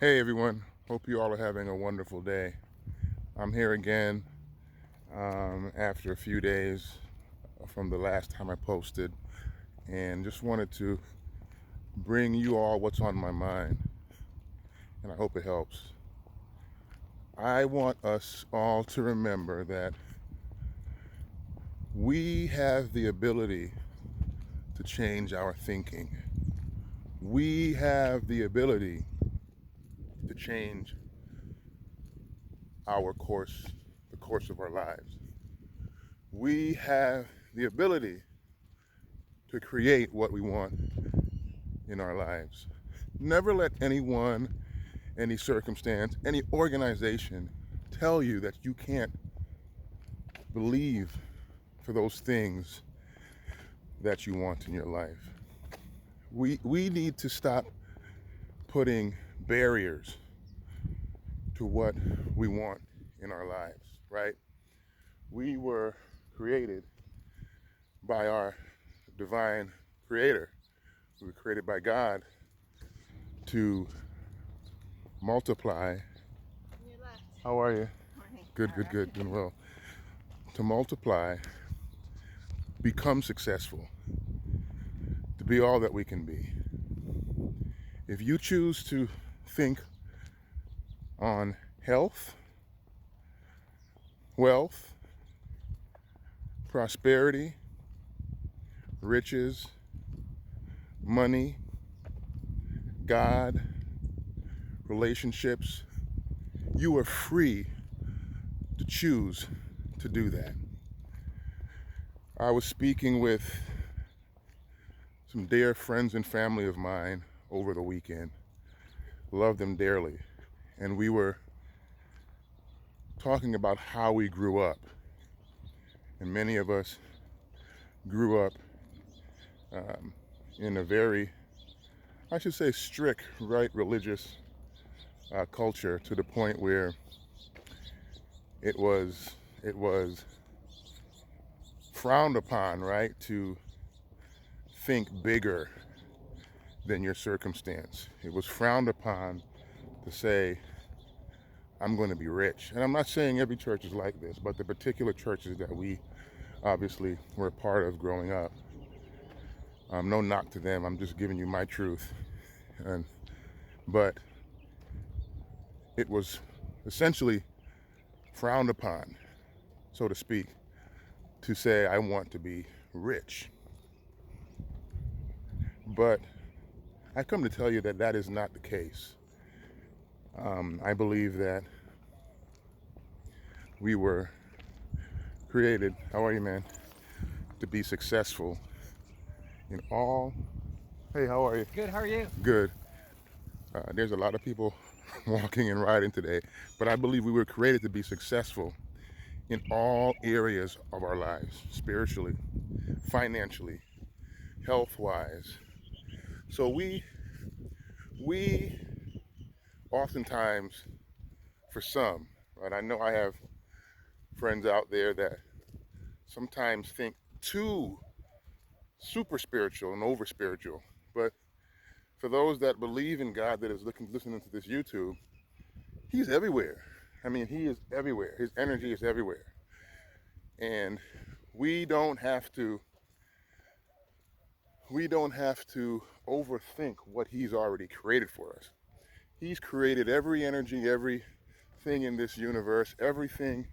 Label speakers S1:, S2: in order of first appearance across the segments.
S1: Hey everyone, hope you all are having a wonderful day. I'm here again after a few days from the last time I posted, and just wanted to bring you all what's on my mind, and I hope it helps. I want us all to remember that we have the ability to change our thinking. We have the ability to change our course, the course of our lives. We have the ability to create what we want in our lives. Never let anyone, any circumstance, any organization tell you that you can't believe for those things that you want in your life. We need to stop putting barriers to what we want in our lives, right? We were created by our divine creator. We were created by God to multiply. How are you? Good, good, good, doing well. To multiply, become successful, to be all that we can be. If you choose to think on health, wealth, prosperity, riches, money, God, relationships, you are free to choose to do that. I was speaking with some dear friends and family of mine over the weekend. Love them dearly. And we were talking about how we grew up. And many of us grew up in a very, I should say, strict, right, religious culture, to the point where it was frowned upon, right, to think bigger than your circumstance. It was frowned upon to say, I'm going to be rich. And I'm not saying every church is like this, but the particular churches that we obviously were a part of growing up, no knock to them. I'm just giving you my truth. And but it was essentially frowned upon, so to speak, to say I want to be rich. But I come to tell you that that is not the case. I believe that we were created, how are you, man, to be successful in all. Hey, how are you?
S2: Good, how are you?
S1: Good. There's a lot of people walking and riding today, but I believe we were created to be successful in all areas of our lives, spiritually, financially, health wise. So we oftentimes, for some, right, I know I have friends out there that sometimes think too super spiritual and over spiritual. But for those that believe in God, that is listening to this YouTube, He's everywhere. I mean, He is everywhere. His energy is everywhere. And we don't have to we don't have to overthink what He's already created for us. He's created every energy, everything in this universe, everything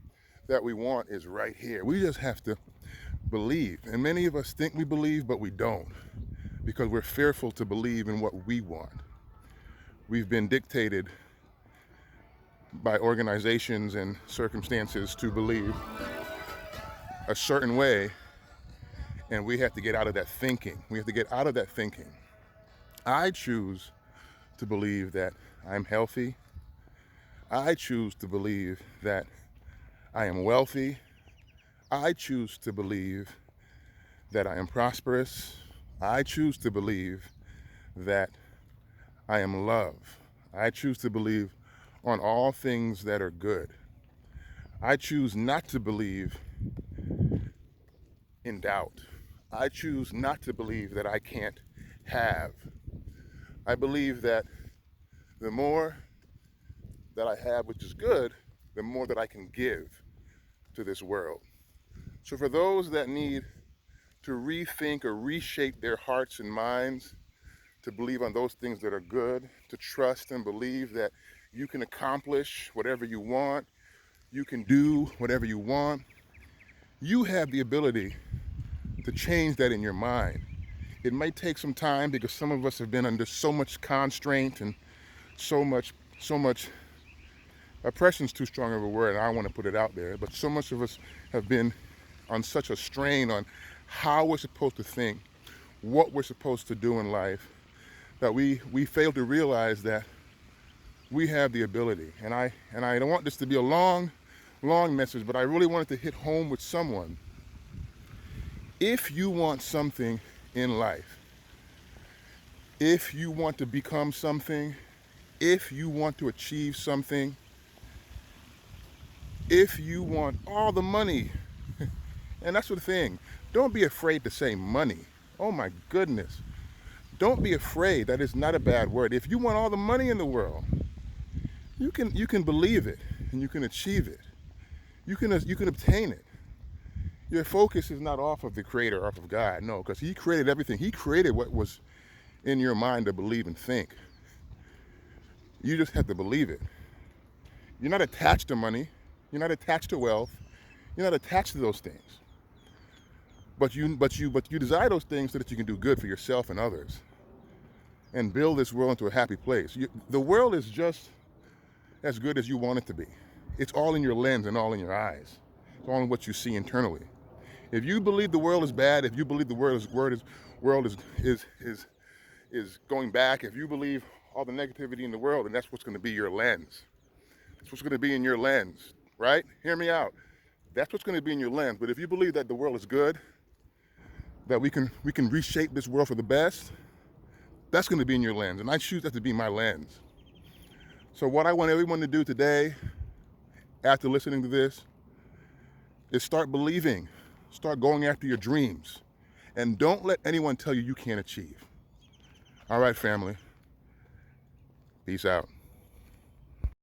S1: that we want is right here. We just have to believe. And many of us think we believe, but we don't, because we're fearful to believe in what we want. We've been dictated by organizations and circumstances to believe a certain way, and we have to get out of that thinking. We have to get out of that thinking. I choose to believe that I'm healthy. I choose to believe that I am wealthy. I choose to believe that I am prosperous. I choose to believe that I am love. I choose to believe on all things that are good. I choose not to believe in doubt. I choose not to believe that I can't have. I believe that the more that I have, which is good, the more that I can give to this world. So for those that need to rethink or reshape their hearts and minds, to believe on those things that are good, to trust and believe that you can accomplish whatever you want, you can do whatever you want, you have the ability to change that in your mind. It may take some time because some of us have been under so much constraint and so much oppression's too strong of a word, and I don't want to put it out there, but so much of us have been on such a strain on how we're supposed to think, what we're supposed to do in life, that we fail to realize that we have the ability. And I don't want this to be a long message, but I really wanted to hit home with someone. If you want something in life, if you want to become something, if you want to achieve something, if you want all the money, and that's the thing, don't be afraid to say money. Oh my goodness. Don't be afraid. That is not a bad word. If you want all the money in the world, you can believe it and you can achieve it. You can obtain it. Your focus is not off of the Creator, off of God. No, because He created everything. He created what was in your mind to believe and think. You just have to believe it. You're not attached to money. You're not attached to wealth. You're not attached to those things. But you desire those things so that you can do good for yourself and others, and build this world into a happy place. The world is just as good as you want it to be. It's all in your lens and all in your eyes. It's all in what you see internally. If you believe the world is bad, if you believe the world is going back, if you believe all the negativity in the world, then that's what's going to be your lens. That's what's going to be in your lens, right? Hear me out. That's what's going to be in your lens. But if you believe that the world is good, that we can reshape this world for the best, that's going to be in your lens. And I choose that to be my lens. So what I want everyone to do today, after listening to this, is start believing. Start going after your dreams. And don't let anyone tell you you can't achieve. All right, family. Peace out.